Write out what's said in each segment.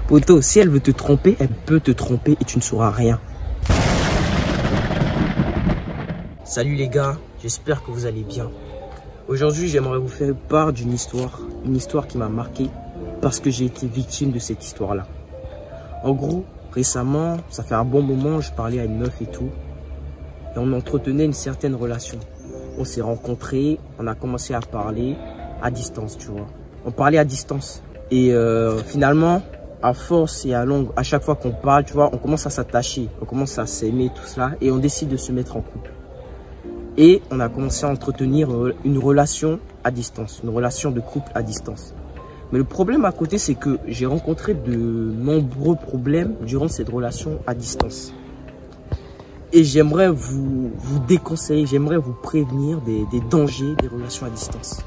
Poto, si elle veut te tromper, elle peut te tromper et tu ne sauras rien. Salut les gars, j'espère que vous allez bien. Aujourd'hui, j'aimerais vous faire part d'une histoire qui m'a marqué parce que j'ai été victime de cette histoire-là. En gros, récemment, ça fait un bon moment, je parlais à une meuf et tout, et on entretenait une certaine relation. On s'est rencontrés, on a commencé à parler à distance, tu vois. On parlait à distance. Et finalement, à force et à longue, à chaque fois qu'on parle, tu vois, on commence à s'attacher, on commence à s'aimer, tout cela, et on décide de se mettre en couple. Et on a commencé à entretenir une relation à distance, une relation de couple à distance. Mais le problème à côté, c'est que j'ai rencontré de nombreux problèmes durant cette relation à distance. Et j'aimerais vous déconseiller, j'aimerais vous prévenir des dangers des relations à distance.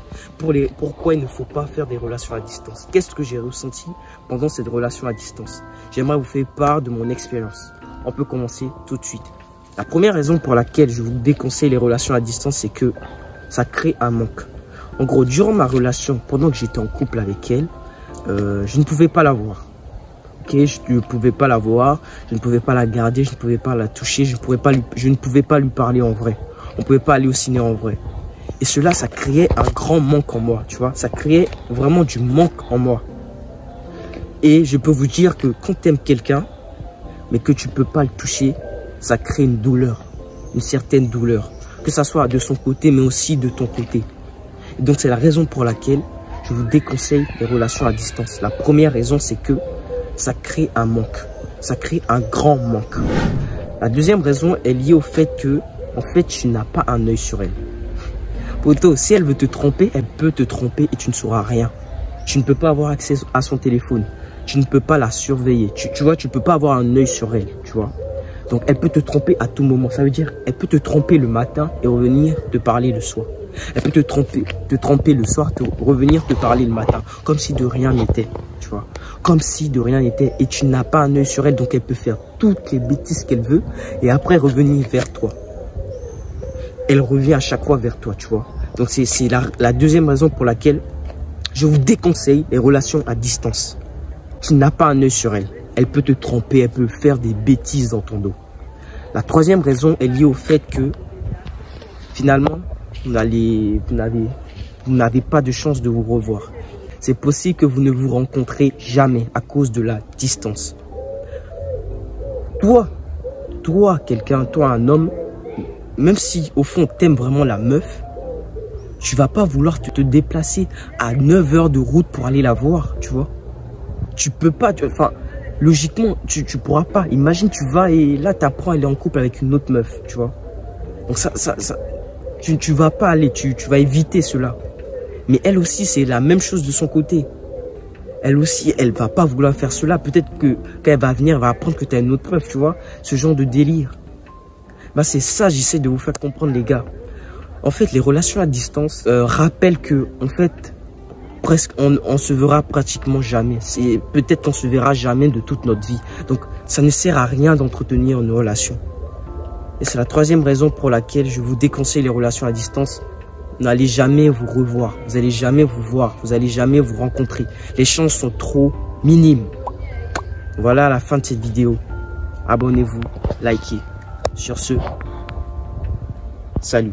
Pourquoi il ne faut pas faire des relations à distance? Qu'est-ce que j'ai ressenti pendant cette relation à distance? J'aimerais vous faire part de mon expérience. On peut commencer tout de suite. La première raison pour laquelle je vous déconseille les relations à distance, c'est que ça crée un manque. En gros, durant ma relation, pendant que j'étais en couple avec elle, je ne pouvais pas la voir. Ok, je ne pouvais pas la voir, je ne pouvais pas la garder, je ne pouvais pas la toucher, je ne pouvais pas lui parler en vrai. On ne pouvait pas aller au ciné en vrai. Et cela, ça créait un grand manque en moi, tu vois. Ça créait vraiment du manque en moi. Et je peux vous dire que quand tu aimes quelqu'un, mais que tu ne peux pas le toucher, ça crée une douleur, une certaine douleur. Que ça soit de son côté, mais aussi de ton côté. Et donc, c'est la raison pour laquelle je vous déconseille les relations à distance. La première raison, c'est que ça crée un manque. Ça crée un grand manque. La deuxième raison est liée au fait que, en fait, tu n'as pas un œil sur elle. Poto, si elle veut te tromper, elle peut te tromper et tu ne sauras rien. Tu ne peux pas avoir accès à son téléphone. Tu ne peux pas la surveiller. Tu vois, tu ne peux pas avoir un œil sur elle, tu vois. Donc, elle peut te tromper à tout moment. Ça veut dire, elle peut te tromper le matin et revenir te parler le soir. Elle peut te tromper le soir, revenir te parler le matin. Comme si de rien n'était, tu vois. Comme si de rien n'était. Et tu n'as pas un œil sur elle, donc elle peut faire toutes les bêtises qu'elle veut. Et après, revenir vers toi. Elle revient à chaque fois vers toi, tu vois. Donc, c'est la deuxième raison pour laquelle je vous déconseille les relations à distance. Tu n'as pas un œil sur elle. Elle peut te tromper, elle peut faire des bêtises dans ton dos. La troisième raison est liée au fait que, finalement, vous n'avez pas de chance de vous revoir. C'est possible que vous ne vous rencontrez jamais à cause de la distance. Toi, quelqu'un, toi, un homme, même si au fond t'aimes vraiment la meuf, tu vas pas vouloir te déplacer à 9 heures de route pour aller la voir, tu vois. Tu peux pas, enfin, logiquement, tu pourras pas. Imagine, tu vas et là, t'apprends, elle est en couple avec une autre meuf, tu vois. Donc tu vas pas aller, tu vas éviter cela. Mais elle aussi, c'est la même chose de son côté. Elle aussi, elle va pas vouloir faire cela. Peut-être que quand elle va venir, elle va apprendre que tu as une autre meuf, tu vois. Ce genre de délire. Bah, c'est ça, j'essaie de vous faire comprendre, les gars. En fait, les relations à distance rappellent que, en fait, presque, on se verra pratiquement jamais. Peut-être qu'on se verra jamais de toute notre vie. Donc, ça ne sert à rien d'entretenir une relation. Et c'est la troisième raison pour laquelle je vous déconseille les relations à distance. Vous n'allez jamais vous revoir. Vous n'allez jamais vous voir. Vous n'allez jamais vous rencontrer. Les chances sont trop minimes. Voilà la fin de cette vidéo. Abonnez-vous, likez. Sur ce, salut.